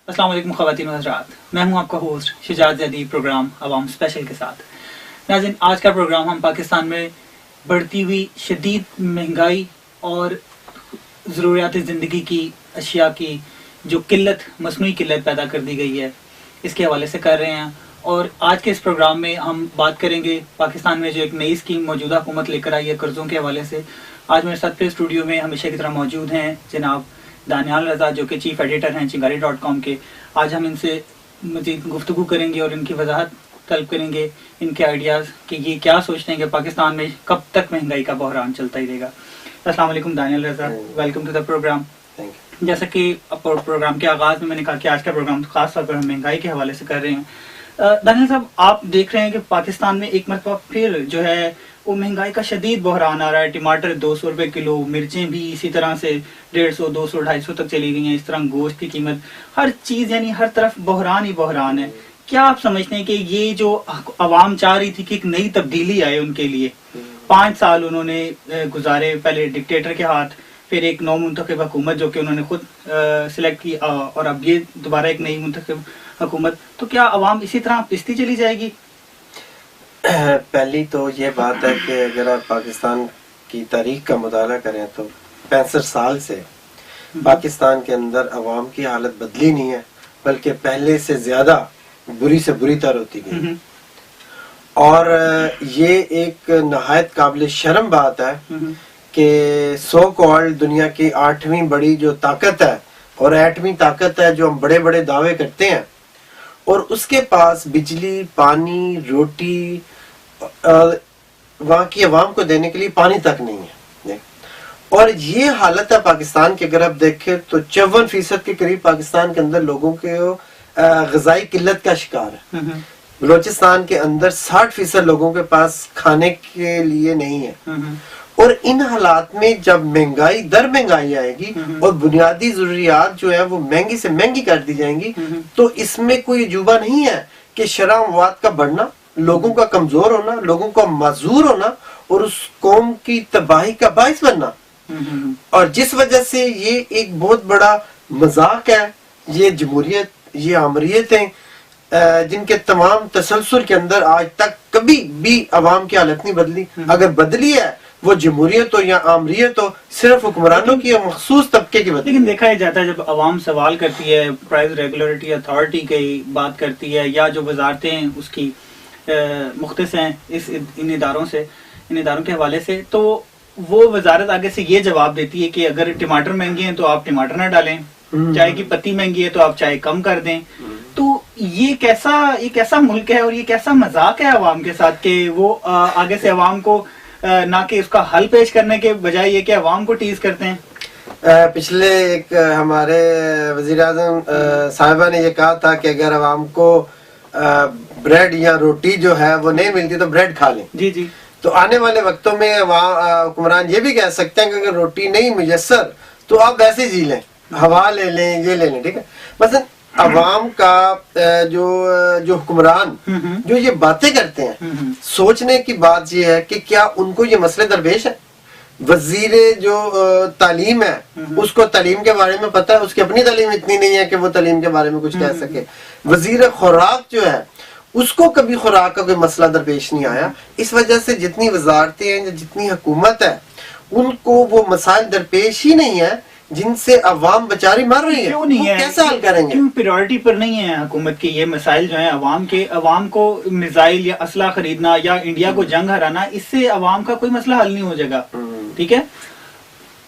अस्सलाम वालेकुम ख़वातीन व हज़रात, मैं हूं आपका होस्ट शुजात ज़ैदी प्रोग्राम अवाम स्पेशल के साथ। नाज़रीन, आज का प्रोग्राम हम पाकिस्तान में बढ़ती हुई शदीद महंगाई और ज़रूरियात ज़िंदगी की अशिया की जो किल्लत, मसनूई किल्लत पैदा कर दी गई है, इसके हवाले से कर रहे हैं। और आज के इस प्रोग्राम में हम बात करेंगे पाकिस्तान में जो एक नई स्कीम मौजूदा हुकूमत लेकर आई है कर्ज़ों के हवाले से। आज मेरे साथ फिर स्टूडियो में हमेशा की तरह मौजूद हैं जनाब दानियाल रज़ा, जो कि चीफ एडिटर हैं चिंगारी.com के। आज हम इनसे मज़ीद गुफ्तगू करेंगे और इनकी वजाहत तलब करेंगे, इनके आइडियाज़ कि ये क्या सोचते हैं कि पाकिस्तान में कब तक महंगाई का बहरान चलता ही रहेगा। अस्सलाम वालेकुम दानियाल रज़ा, वेलकम टू द प्रोग्राम। जैसा कि प्रोग्राम के आगाज़ में मैंने कहा कि आज का प्रोग्राम खास तौर पर हम महंगाई के हवाले से कर रहे हैं। दानियाल साहब, आप देख रहे हैं कि पाकिस्तान में एक मरतबा फिर जो है वो महंगाई का शदीद बहरान आ रहा है। टमाटर 200 रुपये किलो, मिर्चें भी इसी तरह से 150, 200, 250 तक चली गई हैं। इस तरह गोश्त की कीमत, हर चीज़ यानी हर तरफ बहरान ही बहरान है। क्या आप समझते हैं कि ये जो अवाम चाह रही थी कि एक नई तब्दीली आए उनके लिए, 5 साल उन्होंने गुजारे, पहले डिक्टेटर के हाथ, फिर एक नौ मुंतखब हुकूमत जो कि उन्होंने खुद सिलेक्ट की, और अब ये दोबारा एक नई मुंतखब हुकूमत, तो क्या अवाम इसी तरह पिसती चली जाएगी? पहली तो ये बात है कि अगर आप पाकिस्तान की तारीख का मुताला करें तो 65 साल से पाकिस्तान के अंदर अवाम की हालत बदली नहीं है, बल्कि पहले से ज्यादा बुरी से बुरी तर होती गई। और ये एक नहायत काबिल शर्म बात है कि सो कॉल्ड दुनिया की 8वीं बड़ी जो ताकत है और 8वीं ताकत है जो हम बड़े बड़े दावे करते हैं, और उसके पास बिजली, पानी, रोटी वहाँ की अवाम को देने के लिए पानी तक नहीं है। और ये हालत है पाकिस्तान की। अगर आप देखें तो 54% के करीब पाकिस्तान के अंदर लोगों के ग़िज़ाई किल्लत का शिकार है। बलोचिस्तान के अंदर 60% लोगों के पास खाने के लिए नहीं है। और इन हालात में जब महंगाई दर महंगाई आएगी और बुनियादी जरूरियात जो है वो महंगी से महंगी कर दी जाएंगी, तो इसमें कोई अजूबा नहीं है कि शरह मवाद का बढ़ना, लोगों का कमजोर होना, लोगों का माजूर होना और उस कौम की तबाही का बाइस बनना। और जिस वजह से ये एक बहुत बड़ा मजाक है, ये जमहूरियत, ये आमरीतें जिनके तमाम तसलसल के अंदर आज तक कभी भी अवाम की हालत नहीं बदली। अगर बदली है वो जमहूरियत हो या आमरीत हो, सिर्फ हुक्मरानों की मखसूस तबके की बदली। लेकिन देखा ही जाता है जब अवाम सवाल करती है, प्राइस रेगुलेटरी अथॉरिटी की बात करती है, या जो वजारतें उसकी मुख्तस हैं इन इदारों के हवाले से, तो वो वजारत आगे से ये जवाब देती है कि अगर टमाटर महंगे हैं तो आप टमाटर ना डालें, चाय की पत्ती महंगी है तो आप चाय कम कर दें। तो ये कैसा मुल्क है और ये कैसा मजाक है अवाम के साथ कि वो आगे से अवाम को ना कि उसका हल पेश करने के बजाय ये कि अवाम को टीज करते हैं। पिछले एक हमारे वज़ीर-ए-आज़म साहिबा ने ये कहा था कि अगर अवाम को ब्रेड या रोटी जो है वो नहीं मिलती तो ब्रेड खा लें। जी जी। तो आने वाले वक्तों में हुक्मरान ये भी कह सकते हैं कि अगर रोटी नहीं मुयस्सर तो आप वैसे जी लें, हवा ले लें, ये ले लें, ठीक है। मतलब अवाम का जो हुक्मरान जो ये बातें करते हैं, सोचने की बात ये है कि क्या उनको ये मसले दरपेश है। वजीर जो तालीम है उसको तालीम के बारे में पता है, उसकी अपनी तालीम इतनी नहीं है कि वो तालीम के बारे में कुछ कह सके। वजीर खुराक जो है उसको कभी खुराक का कोई मसला दरपेश नहीं आया। इस वजह से जितनी वजारतें हैं, जितनी हुकूमत है, उनको वो मसाइल दरपेश ही नहीं है जिनसे अवाम बेचारी मर रही है। क्यों नहीं है? कैसे हल करेंगे? क्यों प्रायोरिटी पर नहीं है हुकूमत के ये मसाइल जो है अवाम को मिसाइल या असला खरीदना या इंडिया को जंग हराना, इससे अवाम का कोई मसला हल नहीं हो जाएगा। ठीक है,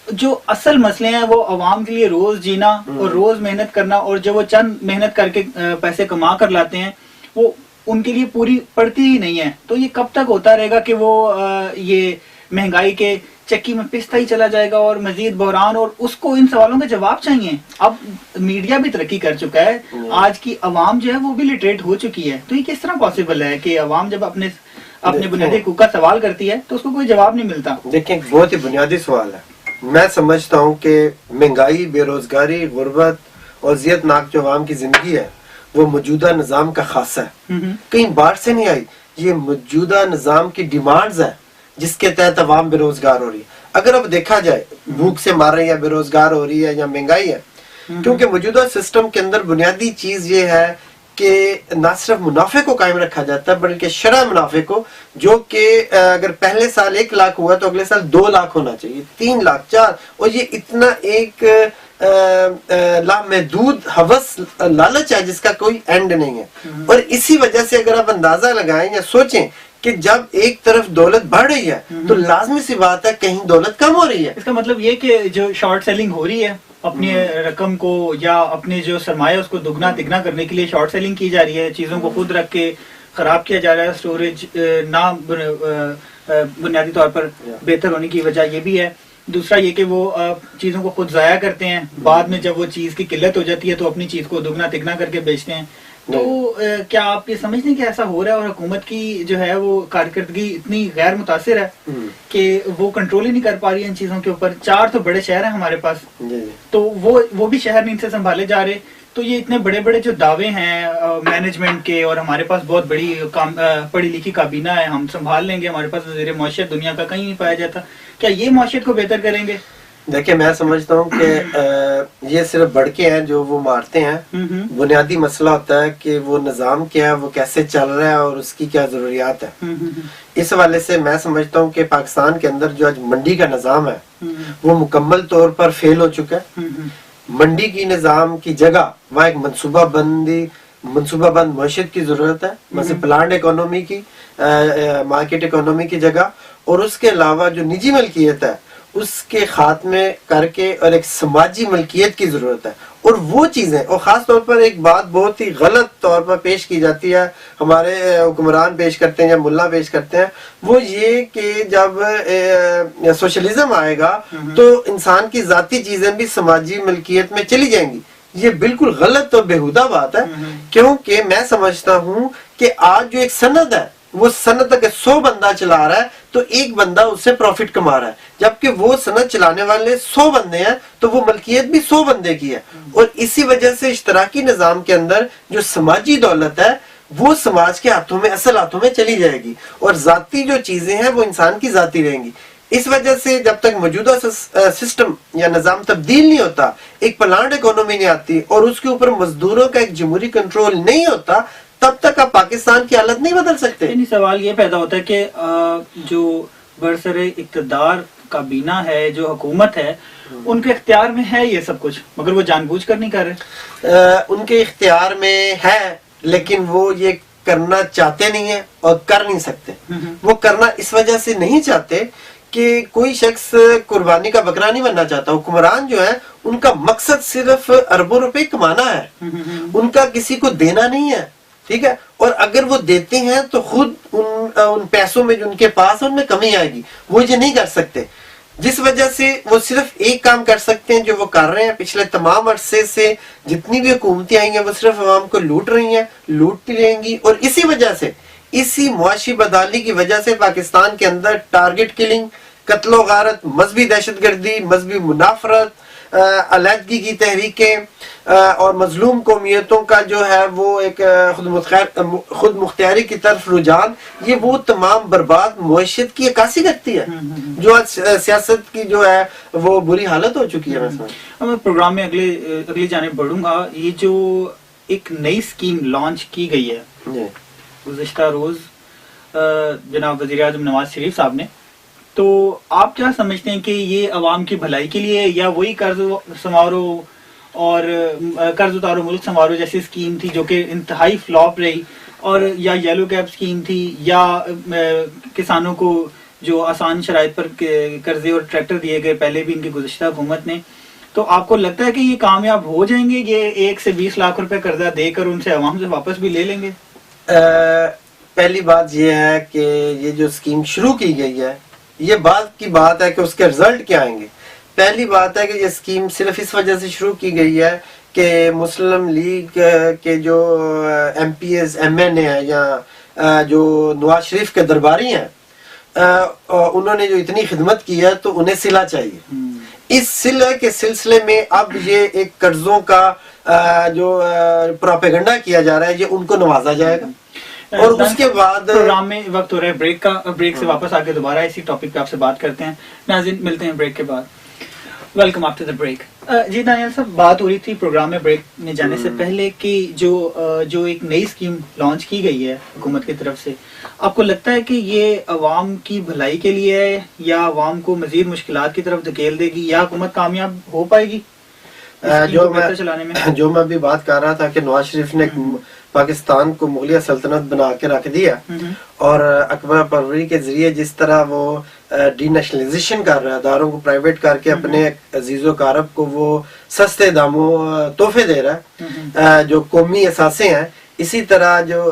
जो असल मसले हैं वो अवाम के लिए रोज जीना और रोज मेहनत करना, और जो वो चंद मेहनत करके पैसे कमा कर लाते हैं वो उनके लिए पूरी पड़ती ही नहीं है। तो ये कब तक होता रहेगा कि वो ये महंगाई के चक्की में पिसता ही चला जाएगा और मजीद बहरान, और उसको इन सवालों के जवाब चाहिए। अब मीडिया भी तरक्की कर चुका है, आज की अवाम जो है वो भी लिटरेट हो चुकी है। तो ये किस तरह पॉसिबल है कि अवाम जब अपने बुनियादी हकूक का सवाल करती है तो उसको कोई जवाब नहीं मिलता? देखिए, बहुत ही बुनियादी सवाल है। मैं समझता हूँ कि महंगाई, बेरोजगारी, गुर्बत और ज़ियतनाक जो अवाम की जिंदगी है वो मौजूदा निज़ाम का खासा है, कहीं बाहर से नहीं आई। ये मौजूदा निज़ाम की डिमांड्स है जिसके तहत अवाम बेरोजगार हो रही है। अगर अब देखा जाए भूख से मार रही है, बेरोजगार हो रही है या महंगाई है, کیونکہ موجودہ سسٹم کے اندر بنیادی چیز یہ ہے کہ نہ صرف منافع کو قائم رکھا جاتا ہے بلکہ شرح منافع کو، جو کہ اگر پہلے سال 1 لاکھ ہوا تو اگلے سال 2 لاکھ ہونا چاہیے، 3 لاکھ 4، اور یہ اتنا ایک لامحدود ہوس لالچ ہے جس کا کوئی اینڈ نہیں ہے۔ اور اسی وجہ سے اگر آپ اندازہ لگائیں یا سوچیں کہ جب ایک طرف دولت بڑھ رہی ہے تو لازمی سی بات ہے کہیں دولت کم ہو رہی ہے۔ اس کا مطلب یہ کہ جو شارٹ سیلنگ ہو رہی ہے اپنی رقم کو یا اپنے جو سرمایہ اس کو دگنا تگنا کرنے کے لیے شارٹ سیلنگ کی جا رہی ہے، چیزوں کو خود رکھ کے خراب کیا جا رہا ہے، اسٹوریج نہ بنیادی طور پر بہتر ہونے کی وجہ یہ بھی ہے۔ دوسرا یہ کہ وہ چیزوں کو خود ضائع کرتے ہیں، بعد میں جب وہ چیز کی قلت ہو جاتی ہے تو اپنی چیز کو دگنا تگنا کر کے بیچتے ہیں۔ تو کیا آپ یہ سمجھتے ہیں کہ ایسا ہو رہا ہے اور حکومت کی جو ہے وہ کارکردگی اتنی غیر متاثر ہے کہ وہ کنٹرول ہی نہیں کر پا رہی ہے ان چیزوں کے اوپر؟ 4 تو بڑے شہر ہیں ہمارے پاس، تو وہ بھی شہر نہیں سے سنبھالے جا رہے، تو یہ اتنے بڑے بڑے جو دعوے ہیں مینجمنٹ کے، اور ہمارے پاس بہت بڑی پڑھی لکھی کابینہ ہے، ہم سنبھال لیں گے، ہمارے پاس وزیر معیشت دنیا کا کہیں نہیں پایا جاتا، کیا یہ معیشت کو بہتر کریں گے؟ دیکھیں میں سمجھتا ہوں کہ یہ صرف بڑکے ہیں جو وہ مارتے ہیں، بنیادی مسئلہ ہوتا ہے کہ وہ نظام کیا ہے، وہ کیسے چل رہا ہے اور اس کی کیا ضروریات ہے۔ اس حوالے سے میں سمجھتا ہوں کہ پاکستان کے اندر جو آج منڈی کا نظام ہے وہ مکمل طور پر فیل ہو چکا ہے۔ منڈی کی نظام کی جگہ وہاں ایک منصوبہ بند معیشت کی ضرورت ہے، مثلا پلانڈ اکانومی کی، مارکیٹ اکانومی کی جگہ، اور اس کے علاوہ جو نجی ملکیت ہے اس کے خاتمے کر کے اور ایک سماجی ملکیت کی ضرورت ہے۔ اور وہ چیزیں، اور خاص طور پر ایک بات بہت ہی غلط طور پر پیش کی جاتی ہے، ہمارے حکمران پیش کرتے ہیں یا ملا پیش کرتے ہیں، وہ یہ کہ جب سوشلزم آئے گا تو انسان کی ذاتی چیزیں بھی سماجی ملکیت میں چلی جائیں گی۔ یہ بالکل غلط اور بیہودہ بات ہے، کیونکہ میں سمجھتا ہوں کہ آج جو ایک صنعت ہے وہ صنعت اگر 100 بندہ چلا رہا ہے تو ایک بندہ اس سے پروفٹ کما رہا ہے، جبکہ وہ صنعت چلانے والے 100 بندے ہیں تو وہ ملکیت بھی 100 بندے کی ہے۔ اور اسی وجہ سے اشتراکی نظام کے اندر جو سماجی دولت ہے وہ سماج کے ہاتھوں میں، اصل ہاتھوں میں چلی جائے گی، اور ذاتی جو چیزیں ہیں وہ انسان کی ذاتی رہیں گی۔ اس وجہ سے جب تک موجودہ سسٹم یا نظام تبدیل نہیں ہوتا، ایک پلانڈ اکانومی نہیں آتی اور اس کے اوپر مزدوروں کا ایک جمہوری کنٹرول نہیں ہوتا، تب تک آپ پاکستان کی حالت نہیں بدل سکتے۔ یعنی سوال یہ پیدا ہوتا ہے کہ جو برسر اقتدار کابینہ ہے، جو حکومت ہے، ان کے اختیار میں ہے یہ سب کچھ، مگر وہ جان بوجھ کر نہیں کر رہے۔ ان کے اختیار میں ہے لیکن وہ یہ کرنا چاہتے نہیں ہیں اور کر نہیں سکتے۔ وہ کرنا اس وجہ سے نہیں چاہتے کہ کوئی شخص قربانی کا بکرا نہیں بننا چاہتا۔ حکمران جو ہے ان کا مقصد صرف اربوں روپے کمانا ہے، ان کا کسی کو دینا نہیں ہے، ٹھیک ہے؟ اور اگر وہ دیتے ہیں تو خود ان پیسوں میں جو ان کے پاس ہے ان میں کمی آئے گی، وہ یہ نہیں کر سکتے، جس وجہ سے وہ صرف ایک کام کر سکتے ہیں جو وہ کر رہے ہیں پچھلے تمام عرصے سے۔ جتنی بھی حکومتیں آئی ہیں وہ صرف عوام کو لوٹ رہی ہیں، لوٹتی رہیں گی، اور اسی وجہ سے، اسی معاشی بدحالی کی وجہ سے پاکستان کے اندر ٹارگٹ کلنگ، قتل و غارت، مذہبی دہشت گردی، مذہبی منافرت، علیحدگی کی تحریکیں اور مظلوم قومیتوں کا جو ہے وہ ایک خود مختاری کی طرف رجحان، یہ وہ تمام برباد معیشت کی عکاسی کرتی ہے جو آج سیاست کی جو ہے وہ بری حالت ہو چکی ہے۔ میں پروگرام میں اگلی جانب بڑھوں گا۔ یہ جو ایک نئی اسکیم لانچ کی گئی ہے گزشتہ روز جناب وزیر اعظم نواز شریف صاحب نے، تو آپ کیا سمجھتے ہیں کہ یہ عوام کی بھلائی کے لیے، یا وہی قرض سمارو اور قرض اتارو ملک سنوارو جیسی اسکیم تھی جو کہ انتہائی فلاپ رہی، اور یا یلو کیب اسکیم تھی، یا کسانوں کو جو آسان شرائط پر قرضے اور ٹریکٹر دیے گئے پہلے بھی ان کی گزشتہ حکومت نے، تو آپ کو لگتا ہے کہ یہ کامیاب ہو جائیں گے؟ یہ 1 سے 20 لاکھ روپے قرضہ دے کر ان سے عوام سے واپس بھی لے لیں گے؟ پہلی بات یہ ہے کہ یہ جو اسکیم شروع کی گئی ہے، یہ بات کی بات ہے کہ اس کے رزلٹ کیا آئیں گے۔ پہلی بات ہے کہ یہ اسکیم صرف اس وجہ سے شروع کی گئی ہے کہ مسلم لیگ کے جو MPAs MNA ہیں یا جو نواز شریف کے درباری ہیں، انہوں نے جو اتنی خدمت کی ہے تو انہیں صلہ چاہیے۔ اس صلہ کے سلسلے میں اب یہ ایک قرضوں کا جو پروپیگنڈا کیا جا رہا ہے، یہ ان کو نوازا جائے گا۔ اور اس کے بعد پروگرام میں وقت ہو رہا ہے بریک کا، بریک سے واپس آ کے دوبارہ اسی ٹاپک پہ آپ سے بات کرتے ہیں۔ ناظرین ملتے ہیں بریک کے بعد۔ Welcome after the break. जी दानियल साहब, बात हो रही थी प्रोग्राम में ब्रेक में जाने से पहले कि जो एक नई स्कीम लॉन्च की गई है हुकूमत की तरफ से, आपको लगता है कि ये अवाम की भलाई के लिए है या अवाम को मजीद मुश्किलात की तरफ धकेल देगी, या हुकूमत कामयाब हो पाएगी चलाने में? जो मैं अभी बात कर रहा था कि नवाज शरीफ ने पाकिस्तान को मुगलिया सल्तनत बना के रख दिया और अकबर परवरी के जरिए जिस तरह वो डीनेशनलाइजेशन कर रहा है, अदारों को प्राइवेट करके अपने अजीजो कारब को वो सस्ते दामों तोहफे दे रहा है, जो कौमी असासे हैं, इसी तरह जो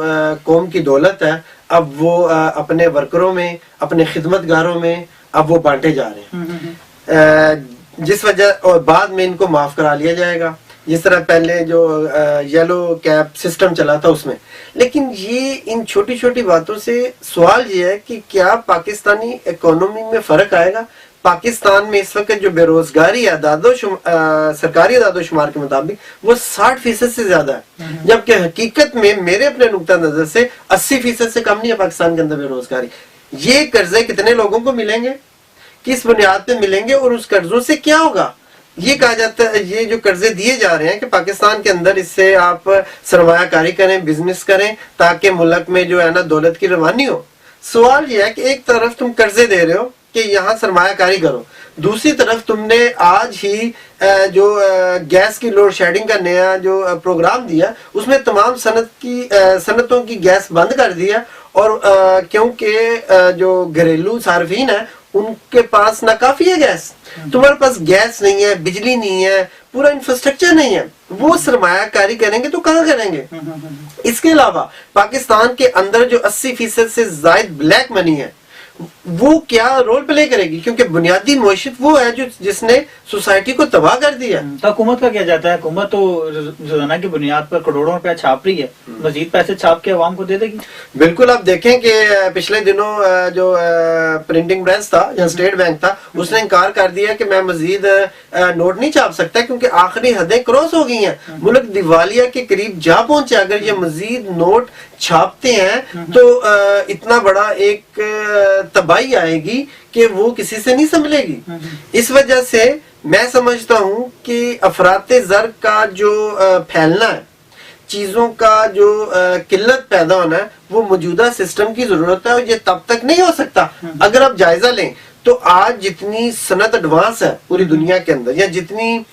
कौम की दौलत है अब वो अपने वर्करों में, अपने खिदमतगारों में अब वो बांटे जा रहे हैं, जिस वजह और बाद में इनको माफ करा लिया जाएगा, जिस तरह पहले जो येलो कैप सिस्टम चला था उसमें। लेकिन ये इन छोटी छोटी बातों से सवाल ये है कि क्या पाकिस्तानी इकोनॉमी में फर्क आएगा? पाकिस्तान में इस वक्त जो बेरोजगारी है सरकारी दादोशुमार के मुताबिक वो 60% से ज्यादा है, जबकि हकीकत में मेरे अपने नुक्ता नजर से 80% से कम नहीं है पाकिस्तान के अंदर बेरोजगारी। ये कर्जे कितने लोगों को मिलेंगे, किस बुनियाद पे मिलेंगे और उस कर्जों से क्या होगा? ये कहा जाता है, ये जो कर्जे दिए जा रहे हैं कि पाकिस्तान के अंदर इससे आप सरमायाकारी करें, बिजनेस करें ताकि मुल्क में जो है ना दौलत की रवानी हो। सवाल ये है कि एक तरफ तुम कर्जे दे रहे हो कि यहाँ सरमायाकारी करो, दूसरी तरफ तुमने आज ही जो गैस की लोड शेडिंग का नया जो प्रोग्राम दिया उसमें तमाम सनतों की गैस बंद कर दिया, और क्योंकि जो घरेलू सार्फिन है उनके पास ना काफी है गैस, तुम्हारे पास गैस नहीं है, बिजली नहीं है, पूरा इंफ्रास्ट्रक्चर नहीं है, वो सरमायाकारी करेंगे तो कहाँ करेंगे? इसके अलावा पाकिस्तान के अंदर जो 80% से ज्यादा ब्लैक मनी है वो क्या रोल प्ले करेगी? क्योंकि बुनियादी मईशत वो है जो जिसने सोसाइटी को तबाह कर दिया। तो हुकूमत का क्या जाता है? हुकूमत तो रोजाना की बुनियाद पर करोड़ों रुपया छाप रही है, मजीद पैसे छाप के अवाम को दे देगी। बिल्कुल, आप देखें कि पिछले दिनों जो प्रिंटिंग प्रेस था या स्टेट बैंक था उसने इनकार कर दिया कि मैं मजीद नोट नहीं छाप सकता क्योंकि आखिरी हदें क्रॉस हो गई हैं, मुल्क दिवालिया के करीब जा पहुंचे। अगर ये मजीद नोट छापते हैं तो इतना बड़ा एक तबाही आएगी कि वो किसी से नहीं संभलेगी। इस वजह से मैं समझता हूं कि अफराते ज़र का जो फैलना है, चीजों का जो किल्लत पैदा होना है, वो मौजूदा सिस्टम की जरूरत है और ये तब तक नहीं हो सकता। अगर आप जायजा लें तो आज जितनी सनत एडवांस है पूरी दुनिया के अंदर या जितनी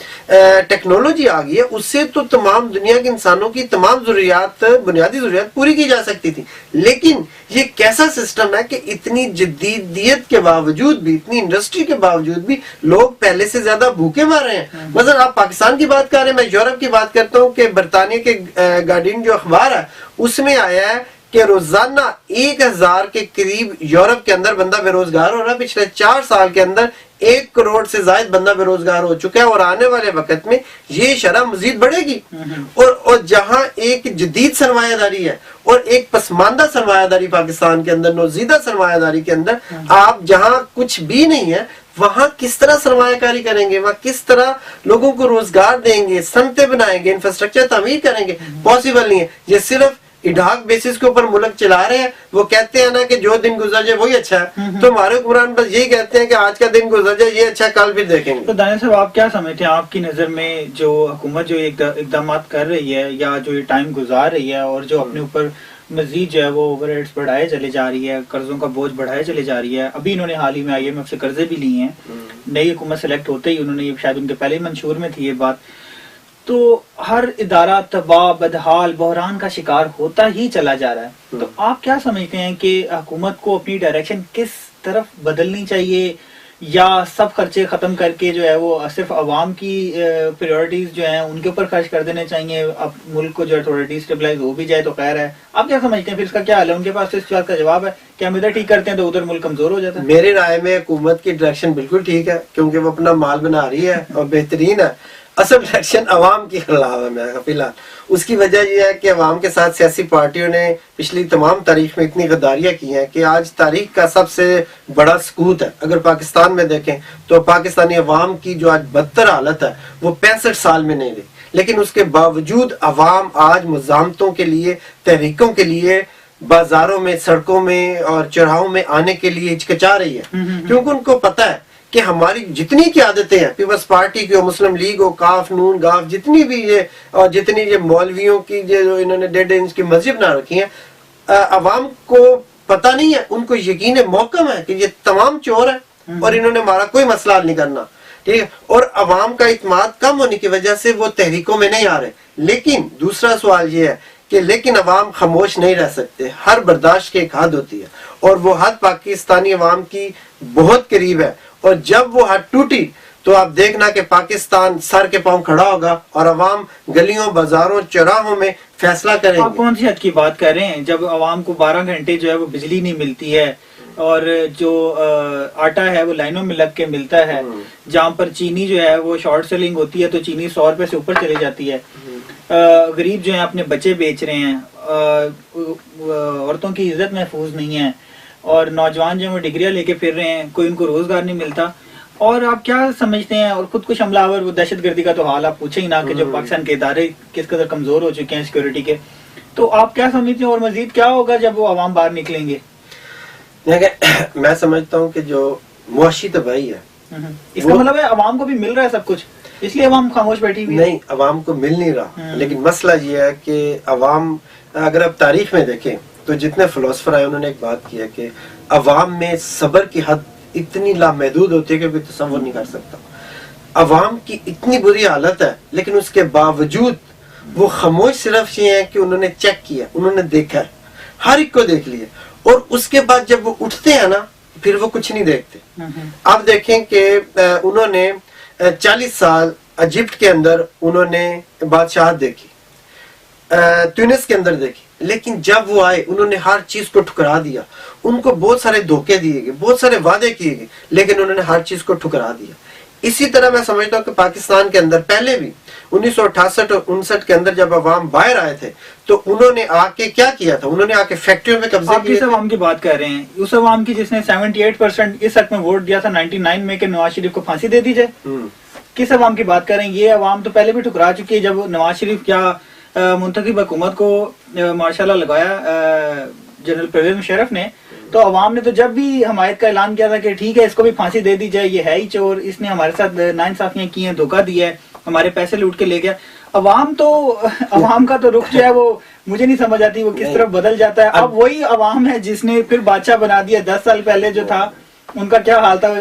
टेक्नोलॉजी आ गई है उससे तो तमाम दुनिया के इंसानों की तमाम जरूरियात, बुनियादी जरूरियात पूरी की जा सकती थी। लेकिन ये कैसा सिस्टम है कि इतनी जदीदियत के बावजूद भी, इतनी इंडस्ट्री के बावजूद भी लोग पहले से ज्यादा भूखे मर रहे हैं। मतलब आप पाकिस्तान की बात कर रहे हैं, मैं यूरोप की बात करता हूँ कि बरतानिया के गार्डियन जो अखबार है उसमें आया है कि रोजाना 1000 के करीब यूरोप के अंदर बंदा बेरोजगार हो रहा है। पिछले 4 साल के अंदर 1 करोड़ से ज्यादा बंदा बेरोजगार हो चुका है और आने वाले वक्त में ये शरह मजीद बढ़ेगी। और जहां एक जदीद सरमायादारी है और एक पसमानदा सरमायादारी पाकिस्तान के अंदर, नौजीदा सरमायादारी के अंदर, आप जहां कुछ भी नहीं है वहां किस तरह सरमायाकारी करेंगे, वहां किस तरह लोगों को रोजगार देंगे, सनतें बनाएंगे, इंफ्रास्ट्रक्चर तामीर करेंगे? पॉसिबल नहीं है। ये सिर्फ इडाक बेसिस के ऊपर मुल्क चला रहे हैं। वो कहते हैं ना कि जो दिन गुजर जाए वही अच्छा है, तो हमारे हुक्मरान बस यही कहते हैं कि आज का दिन गुजर जाए ये अच्छा, कल फिर देखेंगे। तो दानिश साहब, आप क्या समझते हैं, आपकी नजर में जो हुकूमत जो इकदाम कर रही है या जो ये टाइम गुजार रही है और जो अपने ऊपर मजीद जो है वो ओवरहेड्स बढ़ाए चले जा रही है, कर्जों का बोझ बढ़ाए चले जा रही है, अभी इन्होंने हाल ही में IMF से कर्जे भी लिए हैं, नई हुकूमत सेलेक्ट होते ही उन्होंने, शायद उनके पहले ही मंशूर में थी ये बात, तो हर इदारा तबाह, बदहाल, बहरान का शिकार होता ही चला जा रहा है। तो आप क्या समझते हैं कि हुकूमत को अपनी डायरेक्शन किस तरफ बदलनी चाहिए, या सब खर्चे खत्म करके जो है वो सिर्फ अवाम की प्रायोरिटीज जो हैं उनके ऊपर खर्च कर देने चाहिए? अब मुल्क को जो है थोड़ा डिस्टेबलाइज हो भी जाए तो खैर है। आप क्या समझते हैं फिर इसका क्या हाल है? उनके पास तो इस बात का जवाब है कि हम इधर ठीक करते हैं तो उधर मुल्क कमजोर हो जाता है। मेरी राय में हुकूमत की डायरेक्शन बिल्कुल ठीक है क्योंकि वो अपना माल बना रही है और बेहतरीन है। असल डायरेक्शन अवाम की खिलाफ है मेरा फिलहाल। उसकी वजह यह है कि अवाम के साथ सियासी पार्टियों ने पिछली तमाम तारीख में इतनी गद्दारियां की हैं कि आज तारीख का सबसे बड़ा सकूत है। अगर पाकिस्तान में देखें तो पाकिस्तानी अवाम की जो आज बदतर हालत है वो 65 साल में नहीं रही, लेकिन उसके बावजूद अवाम आज मुजामतों के लिए, तहरीकों के लिए बाजारों में, सड़कों में और चौराहों में आने के लिए हिचकिचा रही है, क्योंकि उनको पता है کہ ہماری جتنی قیادتیں ہیں، پیپلز پارٹی کی ہو، مسلم لیگ ہو، کاف، نون، گاف، جتنی بھی یہ اور جتنی یہ مولویوں کی جو انہوں نے 1.5 انچ کی مسجد بنا رکھی ہیں، عوام کو پتہ نہیں ہے، ان کو یقین محکم ہے کہ یہ تمام چور ہیں اور انہوں نے ہمارا کوئی مسئلہ حل نہیں کرنا، ٹھیک ہے. اور عوام کا اعتماد کم ہونے کی وجہ سے وہ تحریکوں میں نہیں آ رہے. لیکن دوسرا سوال یہ ہے کہ لیکن عوام خاموش نہیں رہ سکتے، ہر برداشت کی ایک حد ہوتی ہے اور وہ حد پاکستانی عوام کی بہت قریب ہے، اور جب وہ حد ٹوٹی تو آپ دیکھنا کہ پاکستان سر کے پاؤں کھڑا ہوگا اور عوام گلیوں، بازاروں، چوراہوں میں فیصلہ کریں آپ گے. کون سی حد کی بات کر رہے ہیں جب عوام کو 12 گھنٹے جو ہے وہ بجلی نہیں ملتی ہے اور جو آٹا ہے وہ لائنوں میں لگ کے ملتا ہے، جہاں پر چینی جو ہے وہ شارٹ سیلنگ ہوتی ہے تو چینی 100 روپے سے اوپر چلی جاتی ہے، غریب جو ہیں اپنے بچے بیچ رہے ہیں، عورتوں کی عزت محفوظ نہیں ہے، اور نوجوان جو ہیں وہ ڈگریاں لے کے پھر رہے ہیں، کوئی ان کو روزگار نہیں ملتا. اور آپ کیا سمجھتے ہیں، اور خود کش حملہ آور وہ دہشت گردی کا تو حال آپ پوچھیں ہی نہ کہ جو پاکستان کے ادارے کس قدر کمزور ہو چکے ہیں سیکورٹی کے، تو آپ کیا سمجھتے ہیں اور مزید کیا ہوگا جب وہ عوام باہر نکلیں گے؟ میں سمجھتا ہوں کہ جو معاشی تباہی ہے، اس کا مطلب ہے عوام کو بھی مل رہا ہے سب کچھ، اس لیے عوام خاموش بیٹھی ہوئی ہے؟ نہیں، عوام کو مل نہیں رہا، لیکن مسئلہ یہ ہے کہ عوام، اگر آپ تاریخ میں دیکھیں تو جتنے فلسفر آئے انہوں نے ایک بات کی ہے کہ عوام میں صبر کی حد اتنی لامحدود ہوتی ہے کہ کوئی تصور نہیں کر سکتا. عوام کی اتنی بری حالت ہے لیکن اس کے باوجود وہ خاموش صرف یہ ہیں کہ انہوں نے چیک کیا، انہوں نے دیکھا ہے، ہر ایک کو دیکھ لیا، اور اس کے بعد جب وہ اٹھتے ہیں نا پھر وہ کچھ نہیں دیکھتے. آپ دیکھیں کہ انہوں نے 40 سال ایجپٹ کے اندر انہوں نے بادشاہت دیکھی، تونس کے اندر دیکھی، لیکن جب وہ آئے انہوں نے ہر چیز کو ٹھکرا دیا. ان کو بہت سارے دھوکے دیے گئے، بہت سارے وعدے کیے گئے، لیکن انہوں نے ہر چیز کو ٹھکرا دیا. اسی طرح میں سمجھتا ہوں کہ پاکستان کے اندر پہلے بھی 1968 اور 1959 کے اندر جب عوام باہر آئے تھے تو انہوں نے آ کے کیا کیا تھا، انہوں نے آ کے فیکٹریوں میں قبضے آپ کس عوام کی بات کر رہے ہیں؟ اس عوام کی جس نے 78% اس حق میں ووٹ دیا تھا 99 میں کہ نواز شریف کو پھانسی دے دی جائے؟ کس عوام کی بات کر رہے ہیں؟ یہ عوام تو پہلے بھی ٹھکرا چکی ہے. جب نواز شریف کیا منتخب حکومت کو ماشاء اللہ لگایا جنرل پرویز مشرف نے، تو عوام نے تو جب بھی حمایت کا اعلان کیا تھا کہ ٹھیک ہے اس کو بھی پھانسی دے دی جائے، یہ ہے ہی چور، اس نے ہمارے ساتھ ناانصافیاں کی ہیں، دھوکہ دیا ہے، ہمارے پیسے لوٹ کے لے گیا. عوام کا تو رخ جو ہے وہ مجھے نہیں سمجھ آتی وہ کس طرف بدل جاتا ہے. اب وہی عوام ہے جس نے پھر بادشاہ بنا دیا. 10 سال پہلے جو تھا ان کا کیا حال تھا،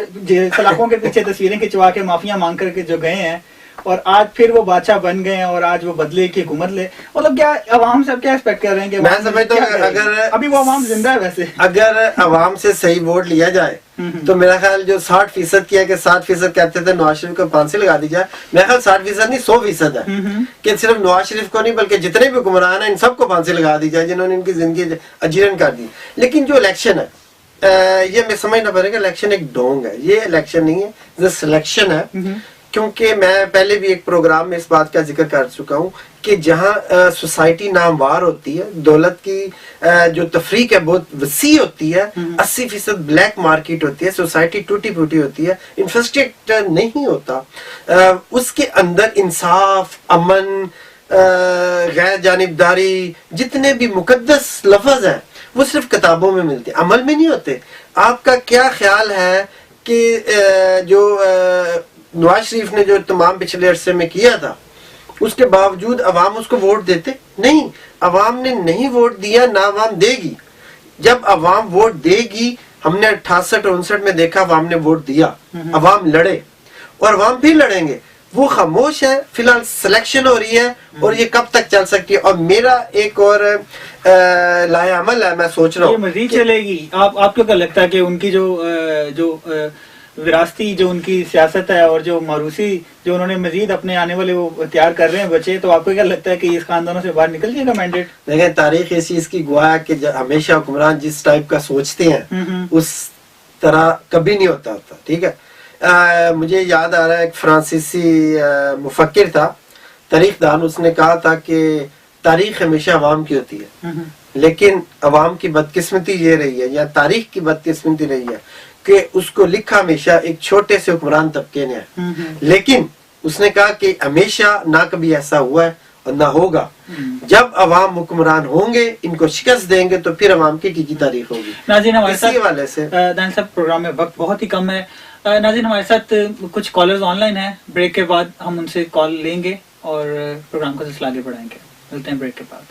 سلاخوں کے پیچھے تصویریں کھنچوا کے مافیا مانگ کر کے جو گئے ہیں، اور آج پھر وہ بادشاہ بن گئے ہیں اور آج وہ بدلے کی حکومت لے. مطلب کیا عوام سے کیا ایکسپیکٹ کر رہے ہیں کہ میں سمجھتا ہوں اگر ابھی وہ عوام زندہ ہے، ویسے اگر عوام سے صحیح ووٹ لیا جائے تو میرا خیال جو 60% کیا کہ 60% کہتے تھے نواز شریف کو پھانسی لگا دی جائے، میرا خیال 60% نہیں 100% ہے کہ صرف نواز شریف کو نہیں بلکہ جتنے بھی حکمران ہیں ان سب کو پھانسی لگا دی جائے جنہوں نے ان کی زندگی اجیرن کر دی. لیکن جو الیکشن ہے یہ میں سمجھنا پڑے گا، الیکشن ایک ڈونگ ہے، یہ الیکشن نہیں ہے، یہ سلیکشن ہے. کیونکہ میں پہلے بھی ایک پروگرام میں اس بات کا ذکر کر چکا ہوں کہ جہاں سوسائٹی ناموار ہوتی ہے، دولت کی جو تفریق ہے بہت وسیع ہوتی ہے، 80% بلیک مارکیٹ ہوتی ہے، سوسائٹی ٹوٹی پھوٹی ہوتی ہے، انفراسٹرکچر نہیں ہوتا، اس کے اندر انصاف، امن، غیر جانبداری، جتنے بھی مقدس لفظ ہیں وہ صرف کتابوں میں ملتے ہیں، عمل میں نہیں ہوتے. آپ کا کیا خیال ہے کہ جو نواز شریف نے جو تمام پچھلے عرصے میں کیا تھا اس کے باوجود عوام اس کو ووٹ دیتے نہیں؟ عوام نے نہیں ووٹ دیا، نہ عوام دے گی. جب عوام ووٹ دے گی، ہم نے 68 اور 59 میں دیکھا عوام نے ووٹ دیا، عوام لڑے اور عوام بھی لڑیں گے. وہ خاموش ہے، فی الحال سلیکشن ہو رہی ہے اور یہ کب تک چل سکتی ہے. اور میرا ایک اور لائے عمل ہے، میں سوچ رہا ہوں یہ مزید چلے گی. آپ کو کیا لگتا ہے کہ ان کی جو وراثتی جو ان کی سیاست ہے اور جو موروثی جو انہوں نے مزید اپنے آنے والے وہ اختیار کر رہے ہیں بچے، تو آپ کو کیا لگتا ہے کہ اس خاندانوں سے باہر نکل جائے گا مینڈیٹ؟ دیکھیں تاریخ اس چیز کی گواہ ہے کہ ہمیشہ حکمران جس ٹائپ کا سوچتے ہیں اس طرح کبھی نہیں ہوتا. ٹھیک ہے، مجھے یاد آ رہا ہے ایک فرانسیسی مفکر تھا، تاریخ دان، اس نے کہا تھا کہ تاریخ ہمیشہ عوام کی ہوتی ہے، لیکن عوام کی بدقسمتی یہ رہی ہے یا تاریخ کی بدقسمتی رہی ہے کہ اس کو لکھا ہمیشہ ایک چھوٹے سے حکمران طبقے نے ہے. لیکن اس نے کہا کہ ہمیشہ نہ کبھی ایسا ہوا ہے اور نہ ہوگا. جب عوام حکمران ہوں گے، ان کو شکست دیں گے تو پھر عوام کی تاریخ ہوگی. ناظرین، ہمارے اسی حوالے سے دان صاحب پروگرام میں وقت بہت ہی کم ہے. नाज़रीन हमारे साथ कुछ कॉलर्स ऑनलाइन हैं, ब्रेक के बाद हम उनसे कॉल लेंगे और प्रोग्राम को सिलसिला आगे बढ़ाएंगे। मिलते हैं ब्रेक के बाद।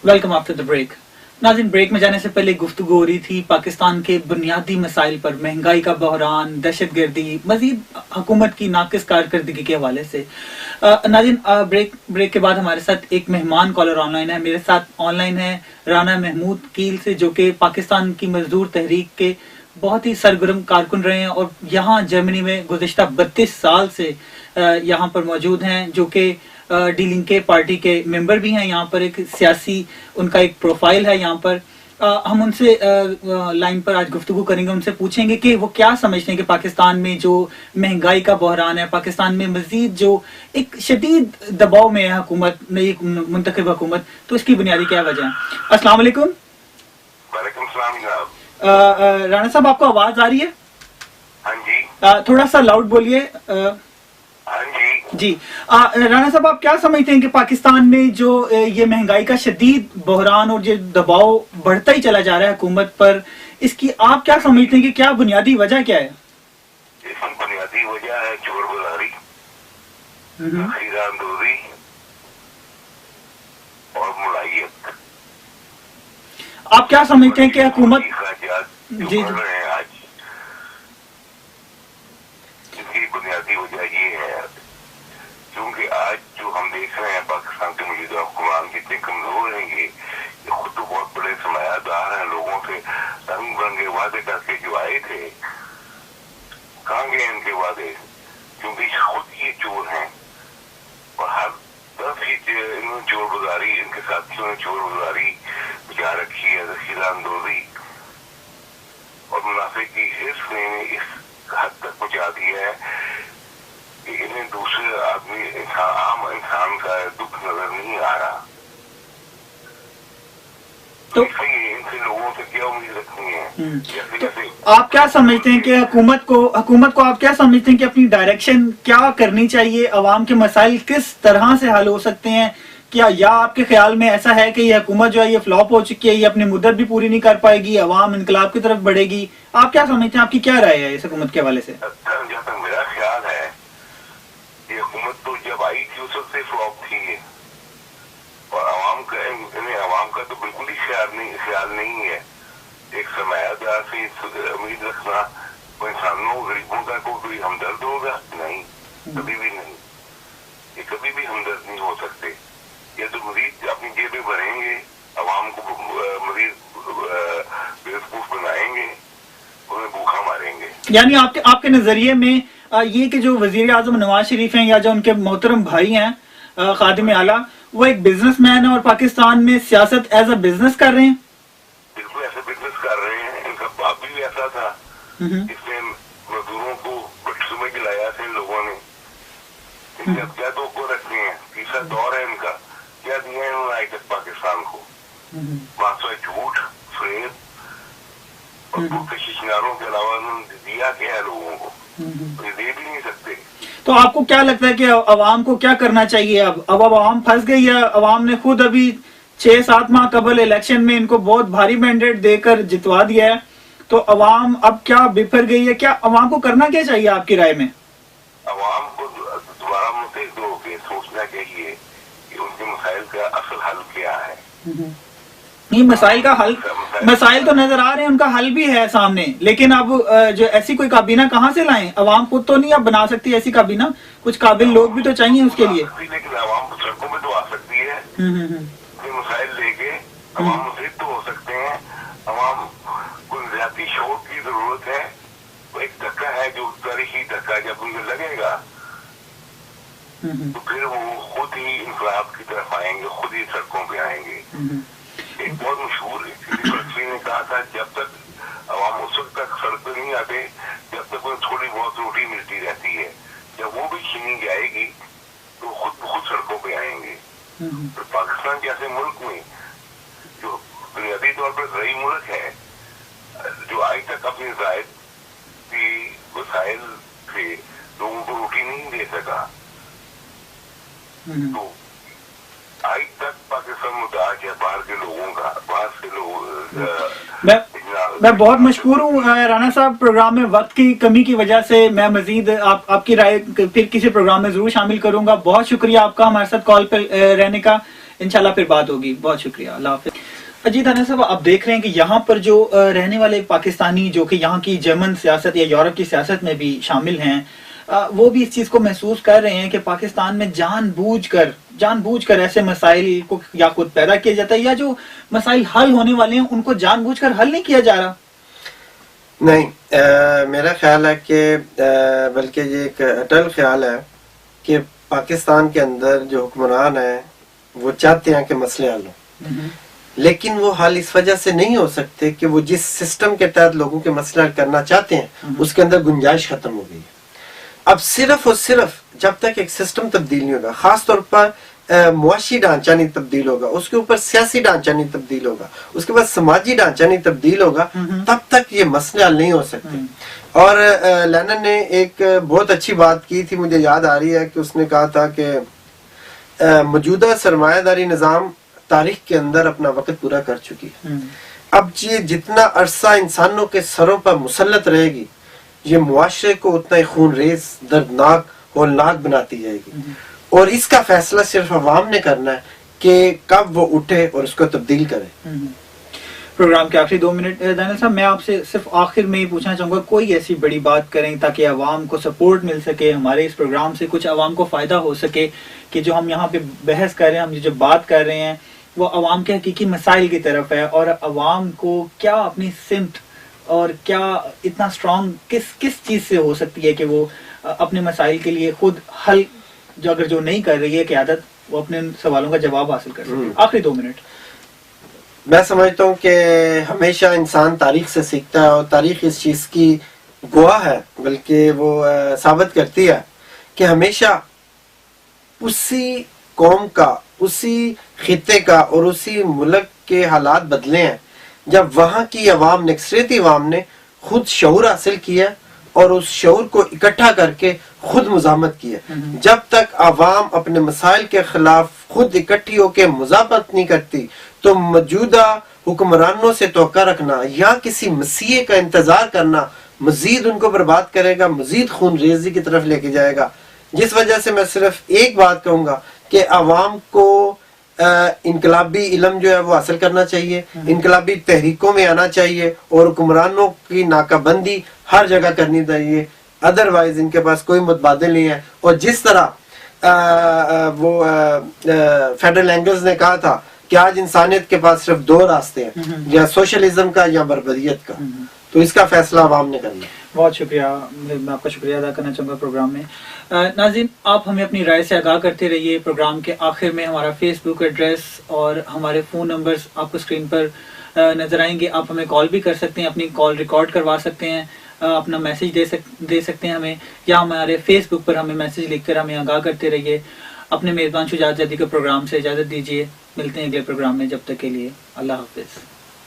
Welcome after the break. नाज़रीन ब्रेक में जाने से पहले गुफ्तगू हो रही थी पाकिस्तान के बुनियादी मसाइल पर, महंगाई का बहरान, दहशतगर्दी, मजीद हुकूमत की नाकिस कारकर्दगी के हवाले से। नाज़रीन ब्रेक के बाद हमारे साथ एक मेहमान कॉलर ऑनलाइन है। मेरे साथ ऑनलाइन है राना महमूद कील से, जो कि पाकिस्तान की मजदूर तहरीक के बहुत ही सरगर्म कारकुन रहे हैं और यहाँ जर्मनी में गुज़िश्ता 32 साल से यहाँ पर मौजूद हैं, जो कि डीलिंग के पार्टी के मेंबर भी हैं। यहाँ पर एक सियासी उनका एक प्रोफाइल है। यहाँ पर हम उनसे लाइन पर आज गुफ्तगू करेंगे, उनसे पूछेंगे कि वो क्या समझते हैं कि पाकिस्तान में जो महंगाई का बहरान है, पाकिस्तान में मजीद जो एक शदीद दबाव में है हुकूमत, नई मुंतखब हुकूमत, तो इसकी बुनियादी क्या वजह है। अस्सलाम वालेकुम। वालेकुम सलाम जनाब। राणा साहब आपको आवाज आ रही है? हाँ जी। थोड़ा सा लाउड बोलिए। हाँ जी। जी राणा साहब आप क्या समझते हैं कि पाकिस्तान में जो ये महंगाई का शदीद बहरान और जो दबाव बढ़ता ही चला जा रहा है हुकूमत पर, इसकी आप क्या समझते हैं कि क्या बुनियादी वजह क्या है? इसकी बुनियादी वजह है चोर गुजारी, खीरानदोजी और मुलायत। आप क्या समझते हैं कि हुकूमत जी रहे हैं आज, इसकी बुनियादी वजह ये है क्योंकि आज जो हम देख रहे हैं पाकिस्तान के मौजूदा हुक्मरान कितने कमजोर हैं। ये खुद तो बहुत बड़े सरमायादार हैं, लोगों से रंग बिरंगे वादे करके जो आए थे, कहाँ गए इनके वादे? क्योंकि खुद ये चोर हैं और हर तरफ ही इन्होंने चोर गुजारी, इनके साथियों ने चोर गुजारी बचा रखी है, खीरानदोजी और मुनाफे की हिर्स ने इस हद तक पहुंचा दिया है कि इन्हें दूसरे आदमी आम इंसान का दुख नजर नहीं आ रहा। तो इनसे लोगों से क्या उम्मीद रखनी है? जैसे जैसे आप क्या समझते हैं कि हुकूमत को आप क्या समझते हैं कि अपनी डायरेक्शन क्या करनी चाहिए? अवाम के मसाइल किस तरह से हल हो सकते हैं? क्या या आपके ख्याल में ऐसा है कि ये हुकूमत जो है ये फ्लॉप हो चुकी है, ये अपनी मुद्दत भी पूरी नहीं कर पाएगी, अवाम इनकलाब की तरफ बढ़ेगी? आप क्या समझते हैं, आपकी क्या राय है इस हुकूमत के हवाले से? जहाँ तक मेरा ख्याल है, ये हुकूमत तो जब आई थी उस वक्त से फ्लॉप थी और अवाम का तो बिल्कुल ही ख्याल नहीं है। एक सरमायादार से उम्मीद रखना वो इंसानों गरीबों का कोई हमदर्द होगा? नहीं, कभी भी नहीं। ये कभी भी हमदर्द नहीं हो सकते। ये तो मजीद अपनी जेबें भरेंगे, अवाम को मजीद बेवकूफ बनाएंगे, उन्हें भूखा मारेंगे। यानी आपके नजरिए में ये कि जो वजीर आजम नवाज शरीफ हैं या जो उनके मोहतरम भाई हैं खादिम आला, वो एक बिजनेसमैन है और पाकिस्तान में सियासत एज अ बिजनेस कर रहे हैं? बिल्कुल ऐसे बिजनेस कर रहे हैं। इनका बाप भी ऐसा था, इसने मजदूरों को भट्टू में गिलाया थे लोगों ने। इनसे अब क्या तो को रखने हैं? तीसरा दौर है इनका। क्या दिया है इन्होंने आज तक पाकिस्तान को? मात्र झूठ, फेब और भूखे शिशनारों के अलावा उन्होंने दिया क्या है लोगों को? तो ये दे भी नहीं सकते। तो आपको क्या लगता है कि अवाम को क्या करना चाहिए? अब अवाम फंस गई है। अवाम ने खुद अभी 6-7 माह कबल इलेक्शन में इनको बहुत भारी मैंडेट देकर जितवा दिया है, तो अवाम अब क्या बिफर गई है? क्या अवाम को करना क्या चाहिए आपकी राय में? अवाम को दोबारा मुतहद होकर सोचना चाहिए कि उनके मसाइल का असल हल क्या है। नहीं, मसाइल तो नजर आ रहे हैं, उनका हल भी है सामने, लेकिन अब जो ऐसी कोई काबीना कहाँ से लाएं? अवाम खुद तो नहीं अब बना सकती ऐसी काबीना, कुछ काबिल लोग भी तो चाहिए उसके लिए। लेकिन अवाम सड़कों में तो आ सकती है, मसाइल लेके अवाम मुतहद तो हो सकते हैं। अवाम को ज्यादा शोर की जरूरत है। वो एक धक्का है जो तारीखी धक्का जब उनको लगेगा तो फिर वो खुद ही इंकलाब की तरफ आएंगे, खुद ही सड़कों पे आएंगे। एक बहुत मशहूर फलसफी ने कहा था, जब तक अवाम उस वक्त तक सड़क पे नहीं आते जब तक उन्हें थोड़ी बहुत रोटी मिलती रहती है। जब वो भी छीनी जाएगी तो खुद बहुत सड़कों पे आएंगे। तो पाकिस्तान जैसे मुल्क में जो बुनियादी तौर पर गरीब मुल्क है, जो आज तक अपनी ज़ायदी वसाइल से लोगों को रोटी नहीं दे सका, तो आज तक पाकिस्तान मुताज है बाहर के लोगों का, बाहर से लोग मैं बहुत मशहूर हूँ राना साहब, प्रोग्राम में वक्त की कमी की वजह से मैं मजीद आपकी राय फिर किसी प्रोग्राम में जरूर शामिल करूंगा। बहुत शुक्रिया आपका हमारे साथ कॉल पर रहने का, इंशाल्लाह फिर बात होगी। बहुत शुक्रिया, अल्लाह हाफिज। अजीत राना साहब, आप देख रहे हैं कि यहाँ पर जो रहने वाले पाकिस्तानी जो कि यहाँ की जर्मन सियासत या यूरोप की सियासत में भी शामिल हैं, वो भी इस चीज को महसूस कर रहे हैं कि पाकिस्तान में जानबूझकर ऐसे मसाइल को या खुद पैदा किया जाता है, या जो मसाइल हल होने वाले हैं उनको जानबूझकर हल नहीं किया जा रहा। नहीं, मेरा ख्याल है कि बल्कि ये एक अटल ख्याल है कि पाकिस्तान के अंदर जो हुक्मरान है वो चाहते हैं कि मसले हल हो, लेकिन वो हल इस वजह से नहीं हो सकते कि वो जिस सिस्टम के तहत लोगों के मसले हल करना चाहते हैं उसके अंदर गुंजाइश खत्म हो गई है। अब सिर्फ और सिर्फ जब तक एक सिस्टम तब्दील नहीं होगा, खास तौर पर मुआशी ढांचा नहीं तब्दील होगा, उसके ऊपर सियासी ढांचा नहीं तब्दील होगा, उसके बाद समाजी ढांचा नहीं तब्दील होगा, तब तक ये मसले हल नहीं हो सकते। और लेनिन ने एक बहुत अच्छी बात की थी, मुझे याद आ रही है कि उसने कहा था कि मौजूदा सरमायादारी निज़ाम तारीख के अंदर अपना वक्त पूरा कर चुकी है। अब ये जितना अरसा इंसानों के सरों पर मुसल्लत रहेगी, ये मुआशरे को उतना ही खूनरेज, दर्दनाक, होलनाक बनाती जाएगी। और इसका फैसला सिर्फ अवाम ने करना है कि कब वो उठे और उसको तब्दील करे। प्रोग्राम के आखिरी 2 मिनट दानिश साहब, मैं आपसे सिर्फ आखिर में ही पूछना चाहूंगा, कोई ऐसी बड़ी बात करें ताकि अवाम को सपोर्ट मिल सके, हमारे इस प्रोग्राम से कुछ अवाम को फायदा हो सके कि जो हम यहाँ पे बहस कर रहे हैं, हम जो बात कर रहे हैं वो अवाम के हकीकी मसाइल की तरफ है, और अवाम को क्या अपनी सिमत और क्या इतना स्ट्रॉन्ग किस चीज से हो सकती है कि वो अपने मसाइल के लिए खुद हल जो नहीं कर रही है क़यादत, वो अपने सवालों का जवाब हासिल कर सके। आखिरी 2 मिनट। मैं समझता हूँ कि हमेशा इंसान तारीख से सीखता है, और तारीख इस चीज की गवाह है, बल्कि वो साबित करती है कि हमेशा उसी कौम का, उसी खित्ते का और उसी मुल्क के हालात बदले हैं जब वहां की अवाम ने, अक्सरियती अवाम ने खुद शऊर हासिल किया और उस शऊर को इकट्ठा करके खुद मुजामत की है। जब तक अवाम अपने मसाइल के खिलाफ खुद इकट्ठी होकर मुजामत नहीं करती, तो मौजूदा हुक्मरानों से तवक्का रखना या किसी मसीहे का इंतजार करना मजीद उनको बर्बाद करेगा, मजीद खून रेजी की तरफ लेके जाएगा। जिस वजह से मैं सिर्फ एक बात कहूंगा कि अवाम को इनकलाबी इल्म जो है वो हासिल करना चाहिए, इनकलाबी तहरीकों में आना चाहिए, और हुक्मरानों की नाकाबंदी हर जगह करनी चाहिए, अदरवाइज इनके पास कोई मुतबादिल नहीं है। और जिस तरह फेडरल एंगल्स ने कहा था कि आज इंसानियत के पास सिर्फ 2 रास्ते हैं, या सोशलिज्म का या बर्बरियत का, तो इसका फैसला अवाम ने करना है। बहुत शुक्रिया, मैं आपका शुक्रिया अदा करना चाहूँगा प्रोग्राम में। नाज़रीन, आप हमें अपनी राय से आगाह करते रहिए। प्रोग्राम के आखिर में हमारा फेसबुक एड्रेस और हमारे फ़ोन नंबर्स आपको स्क्रीन पर नज़र आएंगे। आप हमें कॉल भी कर सकते हैं, अपनी कॉल रिकॉर्ड करवा सकते हैं, अपना मैसेज दे सकते हैं हमें, या हमारे फेसबुक पर हमें मैसेज लिखकर हमें आगाह करते रहिए। अपने मेज़बान शुजात ज़ैदी के प्रोग्राम से इजाज़त दीजिए। मिलते हैं अगले प्रोग्राम में, जब तक के लिए अल्लाह हाफिज़।